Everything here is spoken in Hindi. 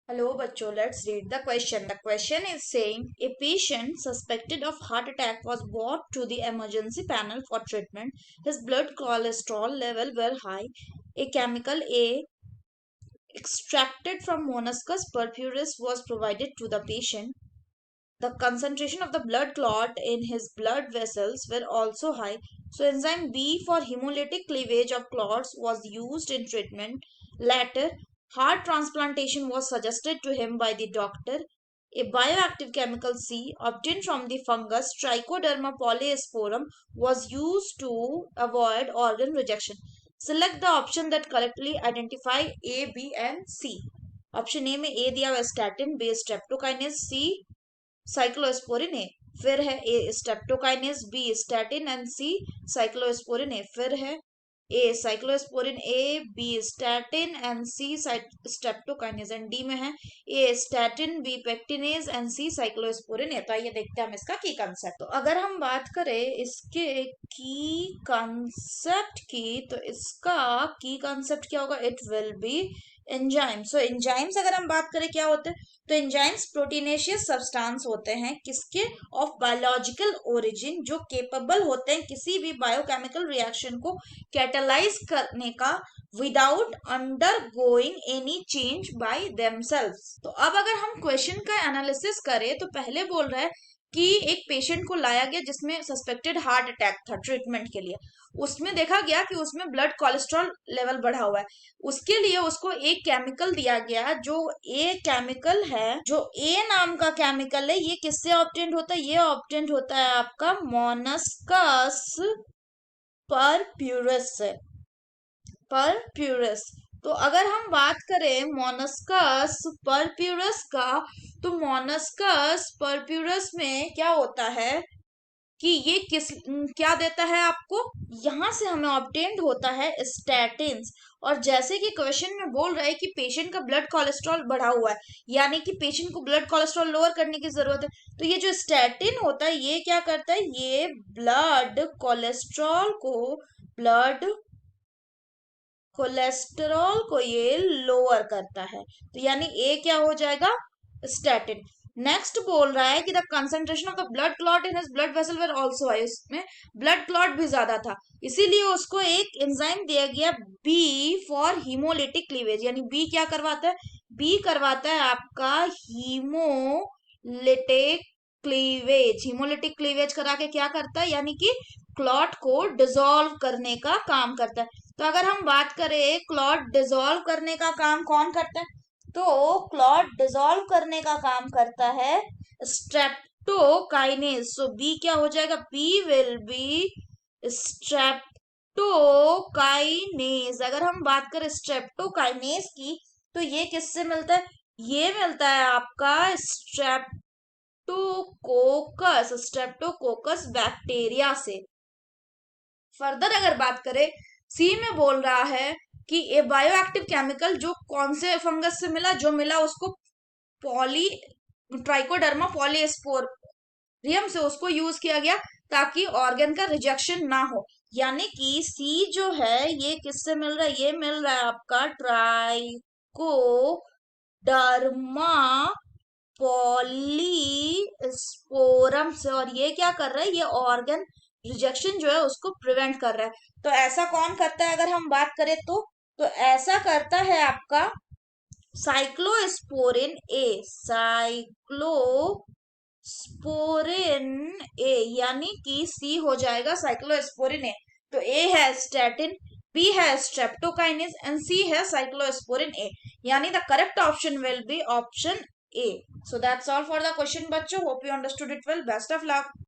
Hello, bachcho. Let's read the question. The question is saying a patient suspected of heart attack was brought to the emergency panel for treatment. His blood cholesterol level were high. A chemical A extracted from Monoscus purpuris was provided to the patient. The concentration of the blood clot in his blood vessels were also high. So enzyme B for hemolytic cleavage of clots was used in treatment. Later, heart transplantation was suggested to him by the doctor. A bioactive chemical C obtained from the fungus Trichoderma polyesporum was used to avoid organ rejection. Select the option that correctly identify A, B and C. Option A में ए दिया हुआ statin, B streptokinase, C cyclosporine A, फिर है A streptokinase, B statin and C cyclosporine A, फिर है A cyclosporine A, B statin and C streptokinase and D में है A statin, B pectinase and C cyclosporine A. तो आइए देखते हैं हम इसका की कंसेप्ट। तो अगर हम बात करें इसके की कंसेप्ट की, तो इसका की कंसेप्ट क्या होगा? It will be enzyme. So enzymes अगर हम बात करें क्या होते हैं, तो एंजाइम्स प्रोटीनेशियस सब्सटेंस होते हैं किसके? ऑफ बायोलॉजिकल ओरिजिन, जो केपेबल होते हैं किसी भी बायोकेमिकल रिएक्शन को कैटलाइज करने का without undergoing any change by themselves. तो अब अगर हम क्वेश्चन का एनालिसिस करें तो पहले बोल रहा है कि एक पेशेंट को लाया गया जिसमें सस्पेक्टेड हार्ट अटैक था ट्रीटमेंट के लिए। उसमें देखा गया कि उसमें ब्लड कोलेस्ट्रॉल लेवल बढ़ा हुआ है। उसके लिए उसको एक केमिकल दिया गया, जो ए केमिकल है, जो ए नाम का केमिकल है, ये किससे ऑब्टेंड होता है? ये ऑब्टेंड होता है आपका मोनस्कस परप्यूरस से। परप्यूरस। तो अगर हम बात करें मोनस्कस परप्यूरस का, तो मोनस्कस परप्यूरस में क्या होता है कि ये क्या देता है आपको? यहां से हमें ऑब्टेन्ड होता है स्टैटिन्स। और जैसे कि क्वेश्चन में बोल रहा है कि पेशेंट का ब्लड कोलेस्ट्रॉल बढ़ा हुआ है, यानी कि पेशेंट को ब्लड कोलेस्ट्रॉल लोअर करने की जरूरत है। तो ये जो स्टैटिन होता है ये क्या करता है? ये ब्लड कोलेस्ट्रॉल को ये लोअर करता है। तो यानी ए क्या हो जाएगा? स्टैटिन। नेक्स्ट बोल रहा है कि the concentration of the blood clot in his blood vessel were also high, उसमें ब्लड क्लॉट भी ज्यादा था, इसीलिए उसको एक एंजाइम दिया गया बी फॉर हीमोलिटिक क्लीवेज। यानी बी क्या करवाता है? बी करवाता है आपका हीमोलिटिक क्लीवेज। हीमोलिटिक क्लीवेज करा के क्या करता है? यानी कि क्लॉट को डिसॉल्व करने का काम करता है। तो अगर हम बात करें क्लॉट डिसॉल्व करने का काम कौन करता है, तो क्लॉट डिसॉल्व करने का काम करता है स्ट्रेप्टोकाइनेज। सो बी क्या हो जाएगा? B will be streptokinase. अगर हम बात करें स्ट्रेप्टोकाइनेज की, तो ये किससे मिलता है? ये मिलता है आपका स्ट्रेप्टोकोकस बैक्टीरिया से। फर्दर अगर बात करें सी में बोल रहा है कि ए बायोएक्टिव केमिकल जो कौन से फंगस से मिला? जो मिला उसको पॉली ट्राइकोडर्मा पॉलीस्पोरियम से, उसको यूज किया गया ताकि ऑर्गन का रिजेक्शन ना हो। यानी कि सी जो है ये किससे मिल रहा है? ये मिल रहा है आपका ट्राइकोडर्मा पॉलीस्पोरम से। और ये क्या कर रहा है? ये ऑर्गन रिजेक्शन जो है उसको प्रिवेंट कर रहा है। तो ऐसा कौन करता है अगर हम बात करें तो ऐसा करता है आपका साइक्लोस्पोरिन ए। साइक्लोस्पोरिन ए, यानी कि सी हो जाएगा साइक्लोस्पोरिन ए। तो ए है स्टैटिन, बी है स्ट्रेप्टोकाइनेज एंड सी है साइक्लोस्पोरिन ए। यानी the correct option will be option A. So that's all for the question, बच्चों. Hope you understood it well. Best of luck.